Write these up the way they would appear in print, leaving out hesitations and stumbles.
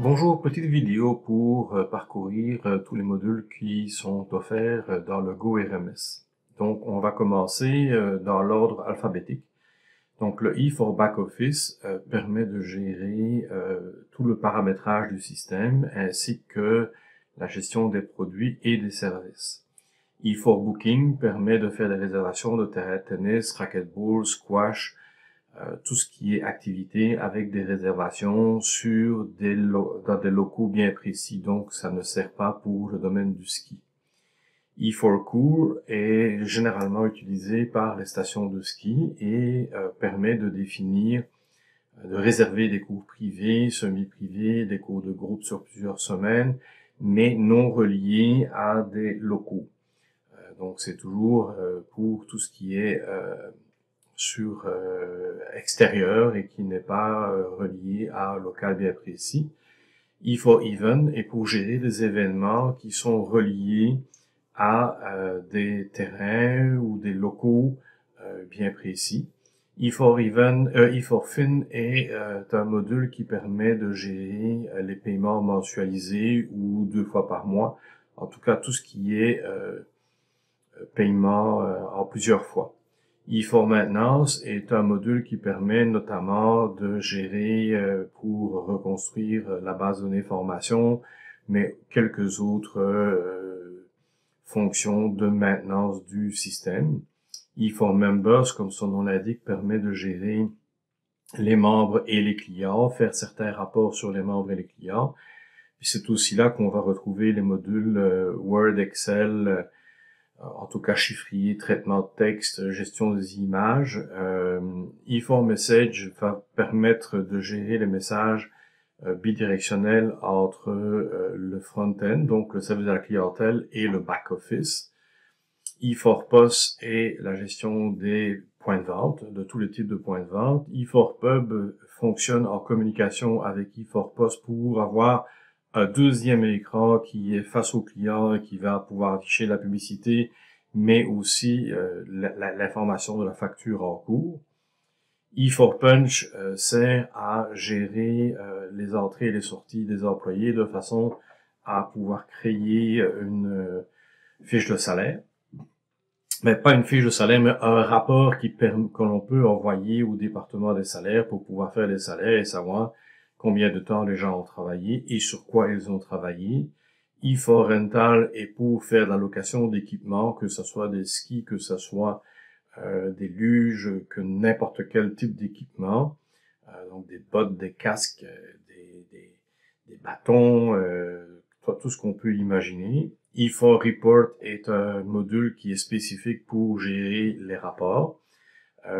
Bonjour, petite vidéo pour parcourir tous les modules qui sont offerts dans le GoRMS. Donc, on va commencer dans l'ordre alphabétique. Donc, le I for Back Office permet de gérer tout le paramétrage du système ainsi que la gestion des produits et des services. I for Booking permet de faire des réservations de terrain de tennis, racquetball, squash, tout ce qui est activité avec des réservations sur dans des locaux bien précis. Donc, ça ne sert pas pour le domaine du ski. E4Cool est généralement utilisé par les stations de ski et permet de définir, de réserver des cours privés, semi-privés, des cours de groupe sur plusieurs semaines, mais non reliés à des locaux. Donc, c'est toujours pour tout ce qui est sur extérieur et qui n'est pas relié à un local bien précis. E4Event est pour gérer des événements qui sont reliés à des terrains ou des locaux bien précis. E4Fin est un module qui permet de gérer les paiements mensualisés ou 2 fois par mois. En tout cas, tout ce qui est paiement en plusieurs fois. E4 Maintenance est un module qui permet notamment de gérer pour reconstruire la base de données formation, mais quelques autres fonctions de maintenance du système. E4 Members, comme son nom l'indique, permet de gérer les membres et les clients, faire certains rapports sur les membres et les clients. Puis c'est aussi là qu'on va retrouver les modules Word, Excel, en tout cas chiffrier, traitement de texte, gestion des images. E4 Message va permettre de gérer les messages bidirectionnels entre le front-end, donc le service à la clientèle, et le back-office. E4 POS est la gestion des points de vente, de tous les types de points de vente. E4 Pub fonctionne en communication avec E4 POS pour avoir un deuxième écran qui est face au client et qui va pouvoir afficher la publicité, mais aussi l'information de la facture en cours. E4 Punch sert à gérer les entrées et les sorties des employés de façon à pouvoir créer une fiche de salaire. Mais pas une fiche de salaire, mais un rapport que l'on peut envoyer au département des salaires pour pouvoir faire les salaires et savoir combien de temps les gens ont travaillé et sur quoi ils ont travaillé. E4 Rental est pour faire la location d'équipements, que ce soit des skis, que ce soit des luges, que n'importe quel type d'équipement. Donc des bottes, des casques, des bâtons, tout ce qu'on peut imaginer. E4 Report est un module qui est spécifique pour gérer les rapports,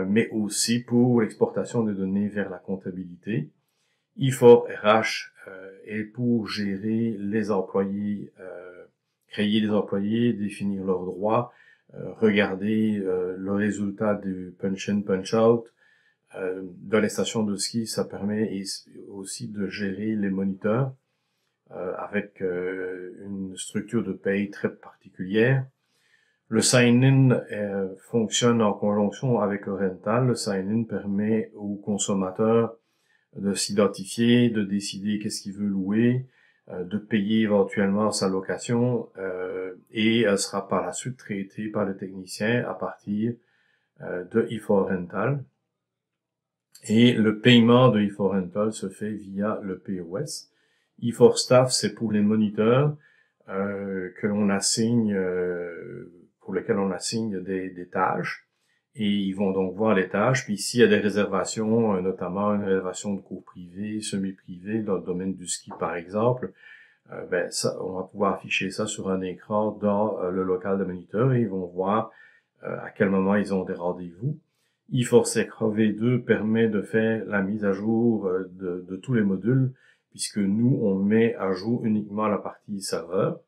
mais aussi pour l'exportation des données vers la comptabilité. E4 RH est pour gérer les employés, créer les employés, définir leurs droits, regarder le résultat du punch-in, punch-out. Dans les stations de ski, ça permet aussi de gérer les moniteurs avec une structure de paye très particulière. Le sign-in fonctionne en conjonction avec le rental. Le sign-in permet au consommateur de s'identifier, de décider qu'est-ce qu'il veut louer, de payer éventuellement sa location et elle sera par la suite traitée par le technicien à partir de E4 Rental. Et le paiement de E4 Rental se fait via le POS. E4 Staff, c'est pour les moniteurs que l'on assigne, pour lesquels on assigne des tâches. Et ils vont donc voir les tâches. Puis s'il y a des réservations, notamment une réservation de cours privés, semi-privés, dans le domaine du ski par exemple, ça, on va pouvoir afficher ça sur un écran dans le local de moniteur et ils vont voir à quel moment ils ont des rendez-vous. E4 Secra V2 permet de faire la mise à jour de tous les modules, puisque nous, on met à jour uniquement la partie serveur.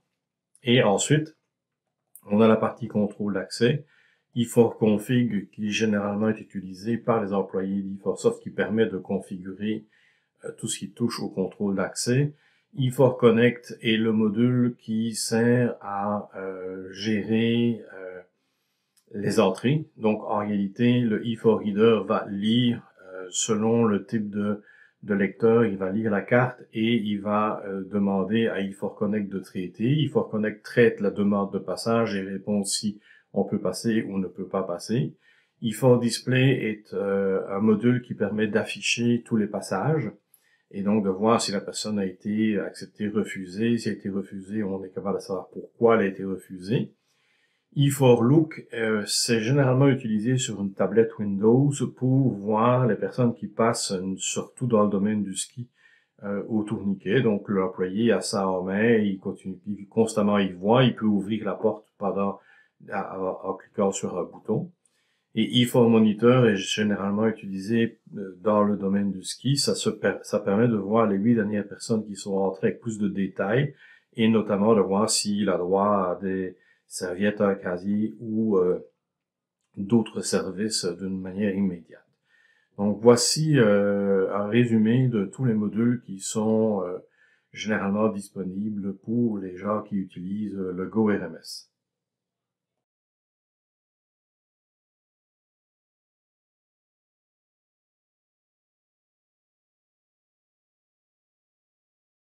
Et ensuite, on a la partie contrôle d'accès. E4 Config, qui généralement est utilisé par les employés d'E4Soft, qui permet de configurer tout ce qui touche au contrôle d'accès. E4 Connect est le module qui sert à gérer les entrées. Donc, en réalité, le E4 Reader va lire selon le type de de lecteur, il va lire la carte et il va demander à e4Connect de traiter. e4Connect traite la demande de passage et répond si on peut passer ou ne peut pas passer. e4Display est un module qui permet d'afficher tous les passages et donc de voir si la personne a été acceptée, refusée. Si elle a été refusée, on est capable de savoir pourquoi elle a été refusée. e4Look, c'est généralement utilisé sur une tablette Windows pour voir les personnes qui passent, surtout dans le domaine du ski, au tourniquet. Donc l'employé a ça en main, il continue, constamment il voit, il peut ouvrir la porte en cliquant sur un bouton. Et e4Monitor est généralement utilisé dans le domaine du ski. Ça permet de voir les 8 dernières personnes qui sont entrées avec plus de détails et notamment de voir s'il a droit à des serviettes, un casier ou d'autres services d'une manière immédiate. Donc voici un résumé de tous les modules qui sont généralement disponibles pour les gens qui utilisent le GoRMS.